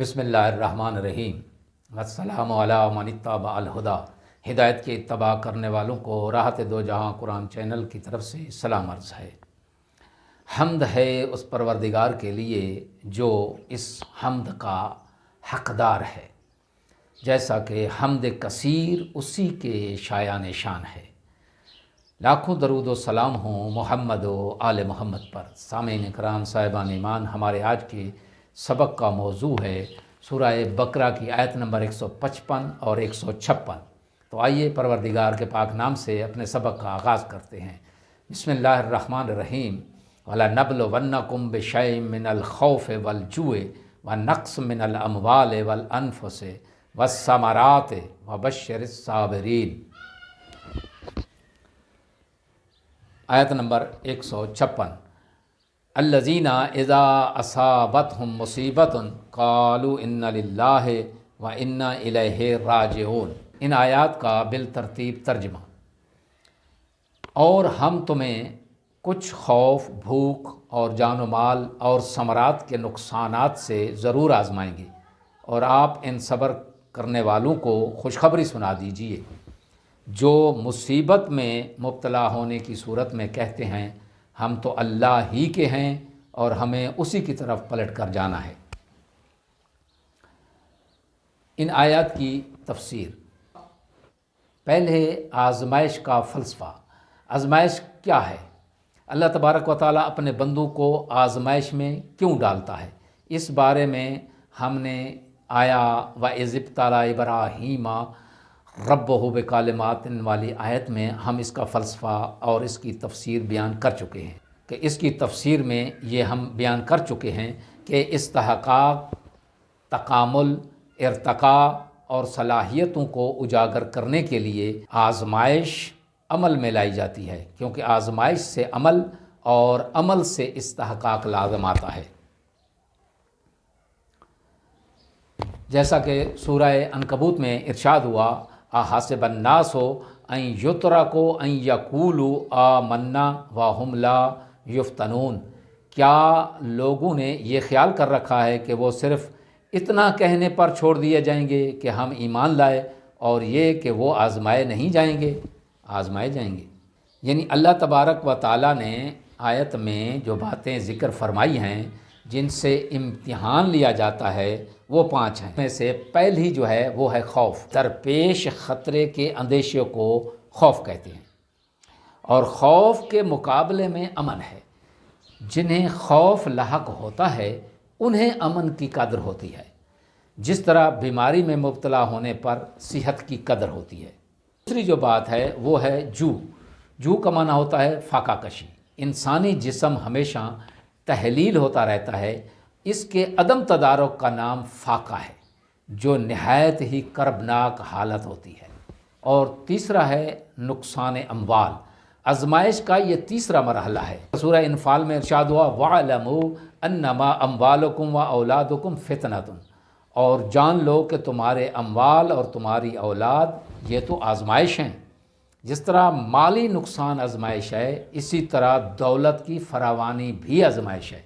بسم اللہ الرحمن الرحیم۔ السلام علی من اتبع الہدی۔ ہدایت کے اتباع کرنے والوں کو راحت دو جہاں قرآن چینل کی طرف سے سلام عرض ہے۔ حمد ہے اس پروردگار کے لیے جو اس حمد کا حقدار ہے، جیسا کہ حمد کثیر اسی کے شایان شان ہے۔ لاکھوں درود و سلام ہوں محمد و آل محمد پر۔ سامعین کرام، صاحبان ایمان، ہمارے آج کے سبق کا موضوع ہے سورہ بقرہ کی آیت نمبر 155 اور 156۔ تو آئیے پروردگار کے پاک نام سے اپنے سبق کا آغاز کرتے ہیں۔ بسم اللہ الرحمن الرحیم۔ وَلَنَبْلُوَنَّكُمْ بِشَيْءٍ مِّنَ الْخَوْفِ وَالْجُوعِ وَنَقْصٍ مِّنَ الْأَمْوَالِ وَالْأَنفُسِ وَالثَّمَرَاتِ وَبَشِّرِ الصَّابِرِينَ۔ آیت نمبر 156۔ الذین اذا اصابتهم مصیبۃ قالوا انا للہ وانا الیہ راجعون۔ ان آیات کا بالترتیب ترجمہ۔ اور ہم تمہیں کچھ خوف، بھوک اور جان و مال اور ثمرات کے نقصانات سے ضرور آزمائیں گے، اور آپ ان صبر کرنے والوں کو خوشخبری سنا دیجئے جو مصیبت میں مبتلا ہونے کی صورت میں کہتے ہیں ہم تو اللہ ہی کے ہیں اور ہمیں اسی کی طرف پلٹ کر جانا ہے۔ ان آیات کی تفسیر۔ پہلے آزمائش کا فلسفہ۔ آزمائش کیا ہے؟ اللہ تبارک و تعالیٰ اپنے بندوں کو آزمائش میں کیوں ڈالتا ہے، اس بارے میں ہم نے آیا وَإِذِ ابْتَلَىٰ إِبْرَاهِيمَ رَبُّهُ بِكَلِمَاتٍ والی آیت میں ہم اس کا فلسفہ اور اس کی تفسیر بیان کر چکے ہیں کہ اس کی تفسیر میں یہ ہم بیان کر چکے ہیں کہ استحقاق، تکامل، ارتقاء اور صلاحیتوں کو اجاگر کرنے کے لیے آزمائش عمل میں لائی جاتی ہے، کیونکہ آزمائش سے عمل اور عمل سے استحقاق لازم آتا ہے۔ جیسا کہ سورہ عنکبوت میں ارشاد ہوا احسب الناس ان یترکوا ان یقولوا آمنا وہم لا یفتنون۔ کیا لوگوں نے یہ خیال کر رکھا ہے کہ وہ صرف اتنا کہنے پر چھوڑ دیے جائیں گے کہ ہم ایمان لائے، اور یہ کہ وہ آزمائے نہیں جائیں گے؟ آزمائے جائیں گے۔ یعنی اللہ تبارک و تعالیٰ نے آیت میں جو باتیں ذکر فرمائی ہیں جن سے امتحان لیا جاتا ہے وہ 5 ہیں۔ میں سے پہلی جو ہے وہ ہے خوف۔ درپیش خطرے کے اندیشے کو خوف کہتے ہیں، اور خوف کے مقابلے میں امن ہے۔ جنہیں خوف لاحق ہوتا ہے انہیں امن کی قدر ہوتی ہے، جس طرح بیماری میں مبتلا ہونے پر صحت کی قدر ہوتی ہے۔ دوسری جو بات ہے وہ ہے جو کا معنی ہوتا ہے فاقہ کشی۔ انسانی جسم ہمیشہ تحلیل ہوتا رہتا ہے، اس کے عدم تدارک کا نام فاقہ ہے، جو نہایت ہی کربناک حالت ہوتی ہے۔ اور تیسرا ہے نقصان اموال۔ آزمائش کا یہ تیسرا مرحلہ ہے۔ سورہ انفال میں ارشاد ہوا وَاعْلَمُوا أَنَّمَا أَمْوَالُكُمْ وَأَوْلَادُكُمْ فِتْنَةٌ۔ اور جان لو کہ تمہارے اموال اور تمہاری اولاد یہ تو آزمائش ہیں۔ جس طرح مالی نقصان آزمائش ہے، اسی طرح دولت کی فراوانی بھی آزمائش ہے۔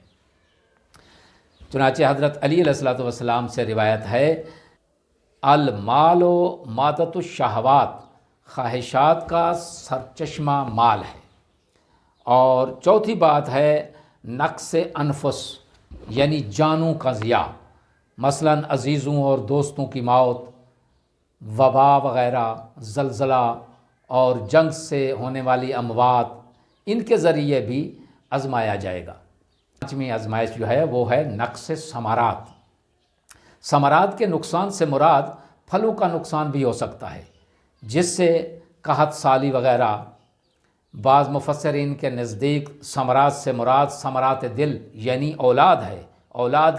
چنانچہ حضرت علی علیہ السلام سے روایت ہے المال مادۃ الشہوات، خواہشات کا سرچشمہ مال ہے۔ اور چوتھی بات ہے نقص انفس، یعنی جانوں کا ضیاع، مثلا عزیزوں اور دوستوں کی موت، وبا وغیرہ، زلزلہ اور جنگ سے ہونے والی اموات، ان کے ذریعے بھی آزمایا جائے گا۔ 5ویں آزمائش جو ہے وہ ہے نقص ثمرات۔ ثمرات کے نقصان سے مراد پھلوں کا نقصان بھی ہو سکتا ہے، جس سے قحط سالی وغیرہ۔ بعض مفسرین کے نزدیک ثمرات سے مراد ثمرات دل یعنی اولاد ہے۔ اولاد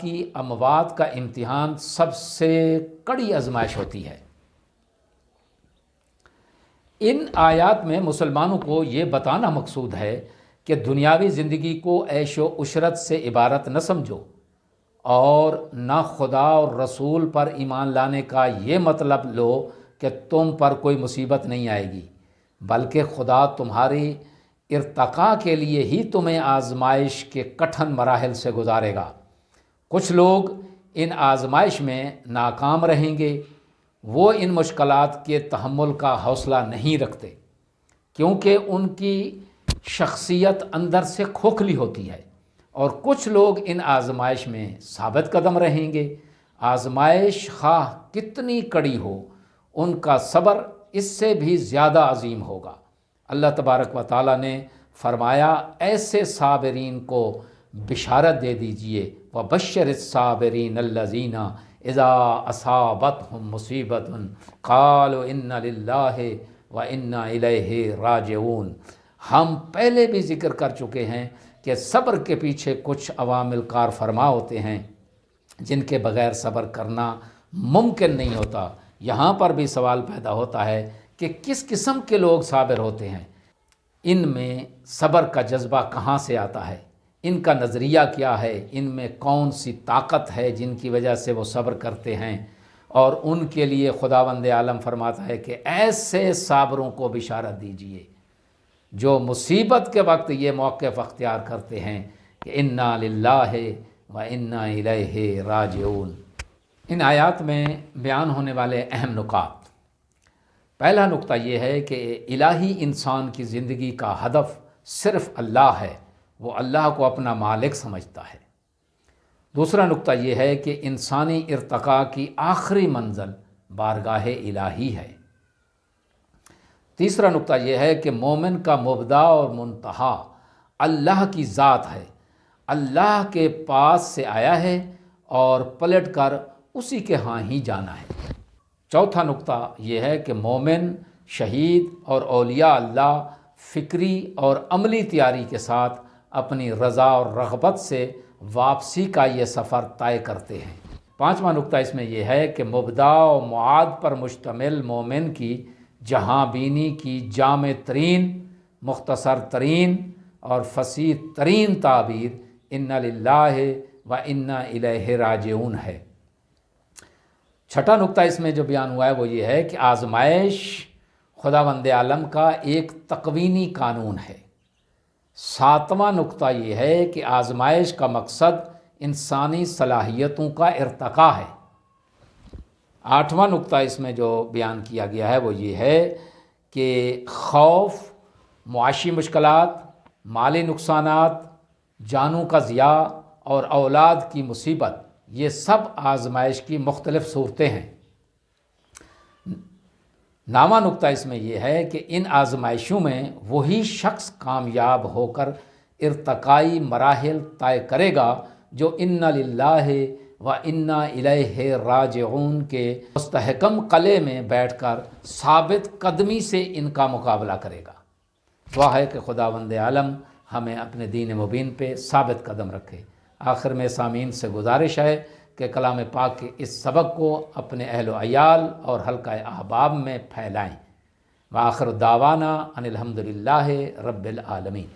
کی اموات کا امتحان سب سے کڑی آزمائش ہوتی ہے۔ ان آیات میں مسلمانوں کو یہ بتانا مقصود ہے کہ دنیاوی زندگی کو عیش و عشرت سے عبارت نہ سمجھو، اور نہ خدا اور رسول پر ایمان لانے کا یہ مطلب لو کہ تم پر کوئی مصیبت نہیں آئے گی، بلکہ خدا تمہاری ارتقاء کے لیے ہی تمہیں آزمائش کے کٹھن مراحل سے گزارے گا۔ کچھ لوگ ان آزمائش میں ناکام رہیں گے، وہ ان مشکلات کے تحمل کا حوصلہ نہیں رکھتے کیونکہ ان کی شخصیت اندر سے کھوکھلی ہوتی ہے، اور کچھ لوگ ان آزمائش میں ثابت قدم رہیں گے۔ آزمائش خواہ کتنی کڑی ہو، ان کا صبر اس سے بھی زیادہ عظیم ہوگا۔ اللہ تبارک و تعالیٰ نے فرمایا ایسے صابرین کو بشارت دے دیجئے، وَبَشِّرِ الصَّابِرِينَ الَّذِينَ اِذَا أَصَابَتْهُم مُّصِیبَةٌ قَالُوا إِنَّ لِلَّهِ وَإِنَّا إِلَیْهِ راجعون۔ ہم پہلے بھی ذکر کر چکے ہیں کہ صبر کے پیچھے کچھ عوامل کار فرما ہوتے ہیں جن کے بغیر صبر کرنا ممکن نہیں ہوتا۔ یہاں پر بھی سوال پیدا ہوتا ہے کہ کس قسم کے لوگ صابر ہوتے ہیں، ان میں صبر کا جذبہ کہاں سے آتا ہے، ان کا نظریہ کیا ہے، ان میں کون سی طاقت ہے جن کی وجہ سے وہ صبر کرتے ہیں۔ اور ان کے لیے خداوند عالم فرماتا ہے کہ ایسے صابروں کو بشارت دیجئے جو مصیبت کے وقت یہ موقف اختیار کرتے ہیں کہ انا للہ و انا الیہ راجعون۔ ان آیات میں بیان ہونے والے اہم نکات، پہلا نقطہ یہ ہے کہ الہی انسان کی زندگی کا ہدف صرف اللہ ہے، وہ اللہ کو اپنا مالک سمجھتا ہے۔ دوسرا نقطہ یہ ہے کہ انسانی ارتقاء کی آخری منزل بارگاہ الہی ہے۔ تیسرا نقطہ یہ ہے کہ مومن کا مبدا اور منتہا اللہ کی ذات ہے، اللہ کے پاس سے آیا ہے اور پلٹ کر اسی کے ہاں ہی جانا ہے۔ چوتھا نقطہ یہ ہے کہ مومن، شہید اور اولیاء اللہ فکری اور عملی تیاری کے ساتھ اپنی رضا اور رغبت سے واپسی کا یہ سفر طے کرتے ہیں۔ پانچواں نقطہ اس میں یہ ہے کہ مبدا و معاد پر مشتمل مومن کی جہاں بینی کی جامع ترین، مختصر ترین اور فصیح ترین تعبیر انا للہ و انا الیہ راجعون ہے۔ چھٹا نقطہ اس میں جو بیان ہوا ہے وہ یہ ہے کہ آزمائش خداوند عالم کا ایک تکوینی قانون ہے۔ ساتواں نقطہ یہ ہے کہ آزمائش کا مقصد انسانی صلاحیتوں کا ارتقاء ہے۔ آٹھواں نقطہ اس میں جو بیان کیا گیا ہے وہ یہ ہے کہ خوف، معاشی مشکلات، مالی نقصانات، جانوں کا ضیاع اور اولاد کی مصیبت، یہ سب آزمائش کی مختلف صورتیں ہیں۔ نواں نقطہ اس میں یہ ہے کہ ان آزمائشوں میں وہی شخص کامیاب ہو کر ارتقائی مراحل طے کرے گا جو انا للہ و انا الیہ راجعون کے مستحکم قلعے میں بیٹھ کر ثابت قدمی سے ان کا مقابلہ کرے گا۔ دعا ہے کہ خداوند عالم ہمیں اپنے دین مبین پہ ثابت قدم رکھے۔ آخر میں سامعین سے گزارش ہے کہ کلام پاک کے اس سبق کو اپنے اہل و عیال اور حلقہ احباب میں پھیلائیں۔ وآخر دعوانا ان الحمد للہ رب العالمین۔